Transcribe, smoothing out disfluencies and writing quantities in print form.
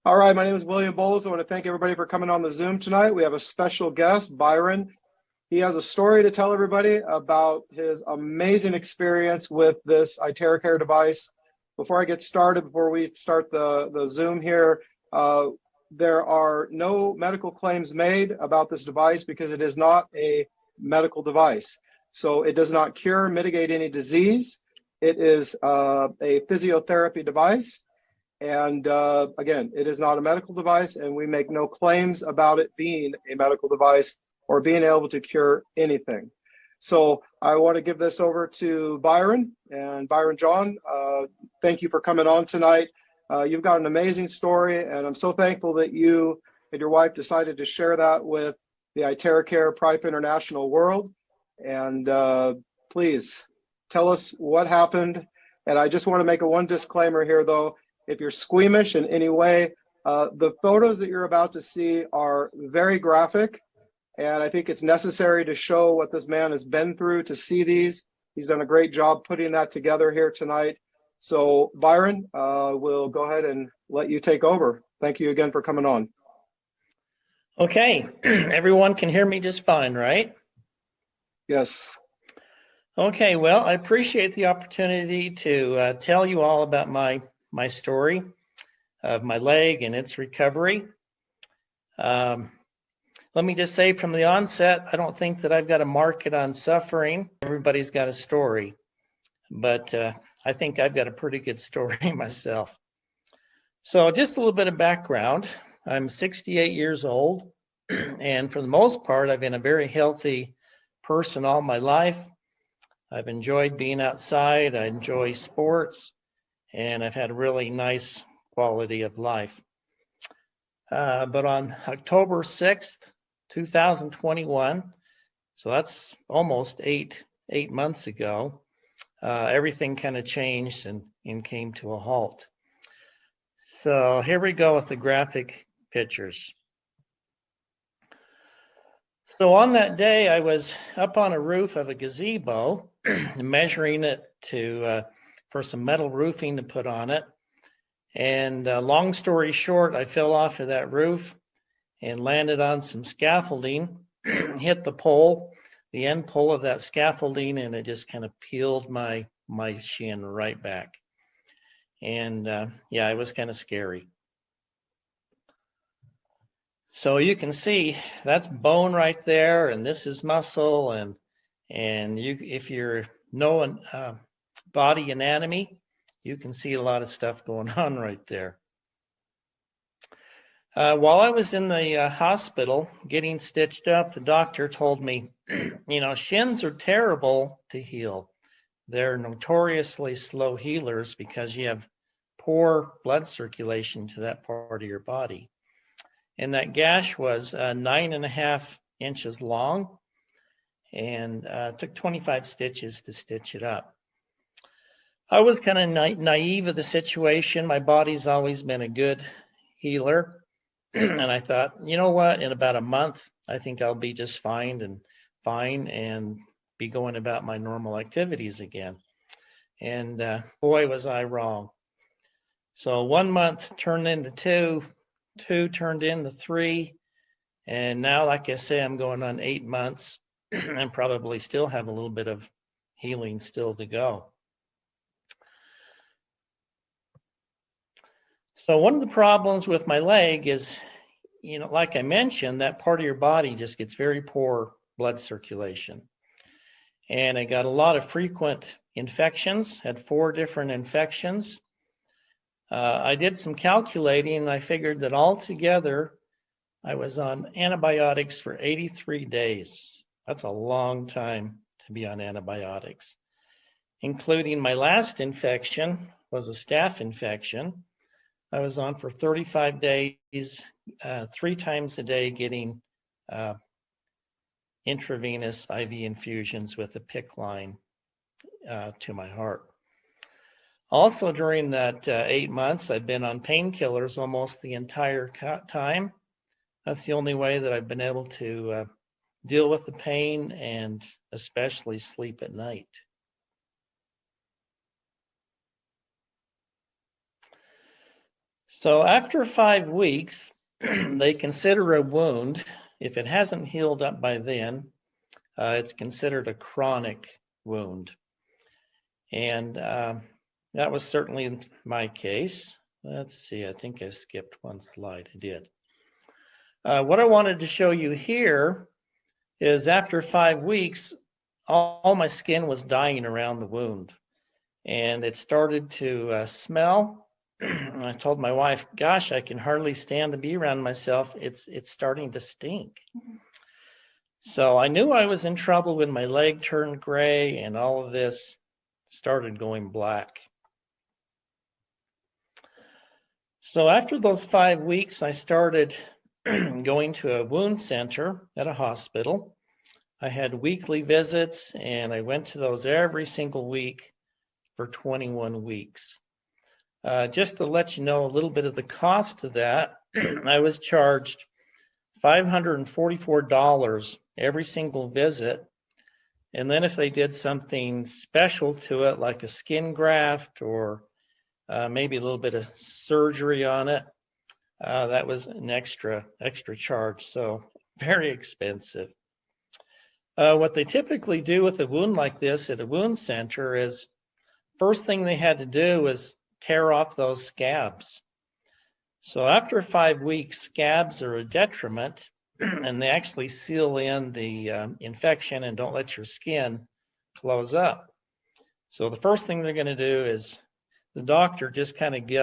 All right, my name is William Bowles. I want to thank everybody for coming on the Zoom tonight. We have a special guest, Byron. He has a story to tell everybody about his amazing experience with this Terahertz device. Before I get started, before we start the Zoom here, there are no medical claims made about this device because it is not a medical device. So it does not cure, mitigate any disease. It is a physiotherapy device. And again, it is not a medical device, and we make no claims about it being a medical device or being able to cure anything. So I want to give this over to Byron. And Byron John, thank you for coming on tonight. You've got an amazing story, and I'm so thankful that you and your wife decided to share that with the Terahertz Pipe International world. And please tell us what happened. And I just want to make one disclaimer here, though. If you're squeamish in any way, the photos that you're about to see are very graphic, and I think it's necessary to show what this man has been through to see these. He's done a great job putting that together here tonight. So Byron, we'll go ahead and let you take over. Thank you again for coming on. Okay, everyone can hear me just fine, right? Yes. Okay, well, I appreciate the opportunity to tell you all about my story of my leg and its recovery. Let me just say from the onset, I don't think that I've got a market on suffering. Everybody's got a story, but I think I've got a pretty good story myself. So just a little bit of background. I'm 68 years old, and for the most part, I've been a very healthy person all my life. I've enjoyed being outside. I enjoy sports. And I've had a really nice quality of life. But on October 6th, 2021, so that's almost eight months ago, everything kind of changed and came to a halt. So here we go with the graphic pictures. So on that day, I was up on a roof of a gazebo, measuring it for some metal roofing to put on it. And long story short, I fell off of that roof and landed on some scaffolding, hit the pole, the end pole of that scaffolding, and it just kind of peeled my shin right back. And yeah, it was kind of scary. So you can see that's bone right there, and this is muscle, and if you're knowing body anatomy, you can see a lot of stuff going on right there. While I was in the hospital getting stitched up, the doctor told me, you know, shins are terrible to heal. They're notoriously slow healers because you have poor blood circulation to that part of your body. And that gash was 9.5 inches long, and took 25 stitches to stitch it up. I was kind of naive of the situation. My body's always been a good healer. And I thought, you know what, in about a month, I think I'll be just fine and be going about my normal activities again. And boy, was I wrong. So 1 month turned into two turned into 3. And now, like I say, I'm going on 8 months and probably still have a little bit of healing still to go. So one of the problems with my leg is, you know, like I mentioned, that part of your body just gets very poor blood circulation. And I got a lot of frequent infections, had 4 different infections. I did some calculating, and I figured that altogether, I was on antibiotics for 83 days. That's a long time to be on antibiotics, including my last infection was a staph infection. I was on for 35 days, 3 times a day, getting intravenous IV infusions with a PICC line to my heart. Also, during that 8 months, I've been on painkillers almost the entire time. That's the only way that I've been able to deal with the pain and especially sleep at night. So after 5 weeks, they consider a wound. If it hasn't healed up by then, it's considered a chronic wound. And that was certainly my case. Let's see, I think I skipped one slide. I did. What I wanted to show you here is after 5 weeks, all my skin was dying around the wound. And it started to smell. I told my wife, gosh, I can hardly stand to be around myself. It's starting to stink. So I knew I was in trouble when my leg turned gray and all of this started going black. So after those 5 weeks, I started going to a wound center at a hospital. I had weekly visits, and I went to those every single week for 21 weeks. Just to let you know a little bit of the cost of that, I was charged $544 every single visit. And then if they did something special to it, like a skin graft or maybe a little bit of surgery on it, that was an extra charge. So very expensive. What they typically do with a wound like this at a wound center is, first thing they had to do was tear off those scabs. So after 5 weeks, scabs are a detriment, and they actually seal in the infection and don't let your skin close up. So the first thing they're going to do is the doctor just kind of